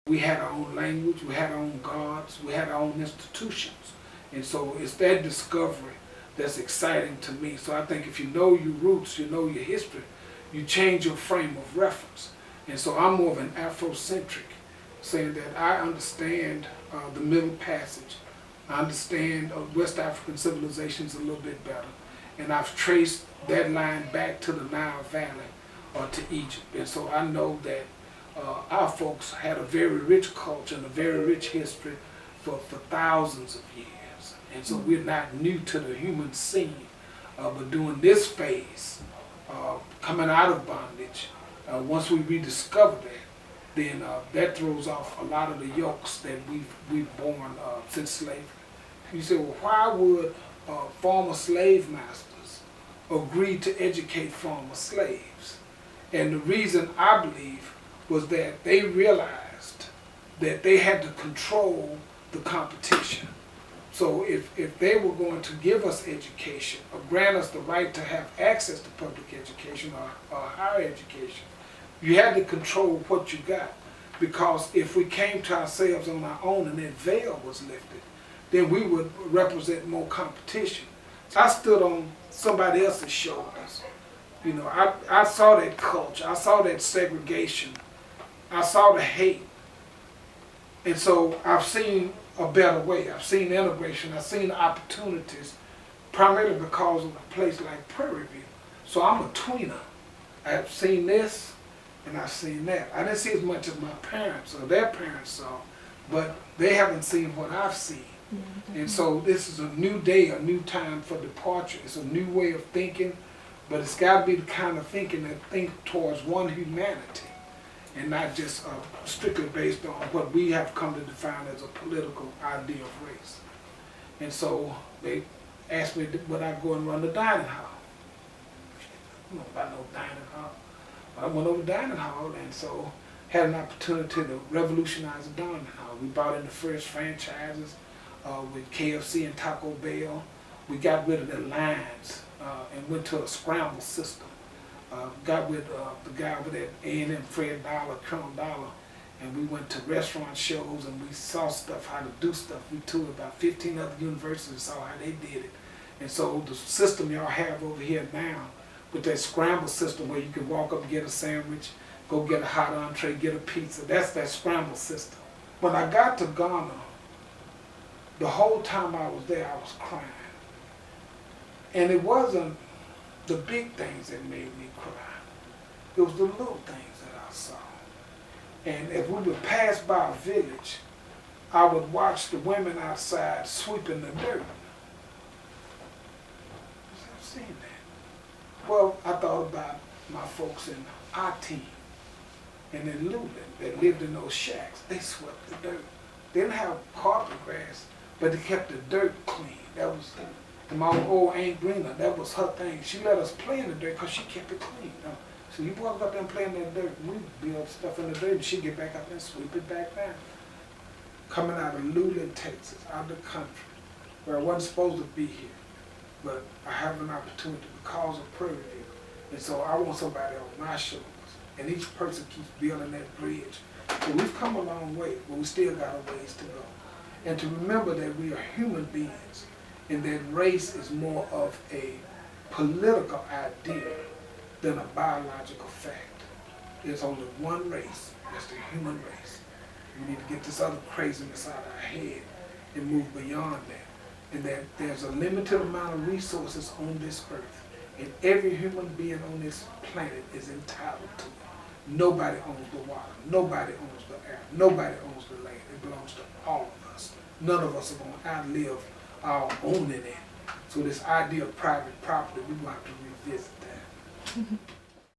We had our own language, we had our own gods, we had our own institutions. And so it's that discovery that's exciting to me. So I think if you know your roots, you know your history, you change your frame of reference. And so I'm more of an Afrocentric, saying that I understand the Middle Passage. I understand West African civilizations a little bit better. And I've traced that line back to the Nile Valley or to Egypt. And so I know that our folks had a very rich culture and a very rich history for thousands of years. And so we're not new to the human scene. But during this phase, coming out of bondage, once we rediscover that, then that throws off a lot of the yokes that we've borne since slavery. You say, well, why would former slave masters agree to educate former slaves? And the reason, I believe, was that they realized that they had to control the competition. So if they were going to give us education or grant us the right to have access to public education or higher education, you had to control what you got. Because if we came to ourselves on our own and that veil was lifted, then we would represent more competition. So I stood on somebody else's shoulders. You know, I saw that culture, I saw that segregation, I saw the hate. And so I've seen a better way. I've seen integration, I've seen opportunities, primarily because of a place like Prairie View. So I'm a tweener. I've seen this and I've seen that. I didn't see as much as my parents or their parents saw, but they haven't seen what I've seen. Mm-hmm. And so this is a new day, a new time for departure. It's a new way of thinking, but it's got to be the kind of thinking that think towards one humanity and not just strictly based on what we have come to define as a political idea of race. And so they asked me, would I go and run the dining hall? I don't know about no dining hall. But I went over the dining hall and so had an opportunity to revolutionize the dining hall. We brought in the first franchises with KFC and Taco Bell. We got rid of the lines and went to a scramble system. Got with the guy over there, A&M, Fred Dollar, Colonel Dollar, and we went to restaurant shows and we saw stuff, how to do stuff. We toured about 15 other universities and saw how they did it. And so the system y'all have over here now, with that scramble system where you can walk up and get a sandwich, go get a hot entree, get a pizza, that's that scramble system. When I got to Ghana, the whole time I was there, I was crying. And it wasn't the big things that made me cry. It was the little things that I saw. And if we would pass by a village, I would watch the women outside sweeping the dirt. I've seen that. Well, I thought about my folks in our team and in Luling that lived in those shacks. They swept the dirt. They didn't have carpet grass, but they kept the dirt clean. That was my old Aunt Greener, that was her thing. She let us play in the dirt because she kept it clean. So you walk up there and play in that dirt, we build stuff in the dirt, and she'd get back up there and sweep it back down. Coming out of Luling, Texas, out of the country, where I wasn't supposed to be here, but I have an opportunity because of Prairie View. And so I want somebody on my shoulders. And each person keeps building that bridge. So we've come a long way, but we still got a ways to go. And to remember that we are human beings, and that race is more of a political idea than a biological fact. There's only one race, that's the human race. We need to get this other craziness out of our head and move beyond that. And that there's a limited amount of resources on this earth, and every human being on this planet is entitled to it. Nobody owns the water, nobody owns the air, nobody owns the land. It belongs to all of us. None of us are going to outlive our owning it. So this idea of private property, we want to revisit that.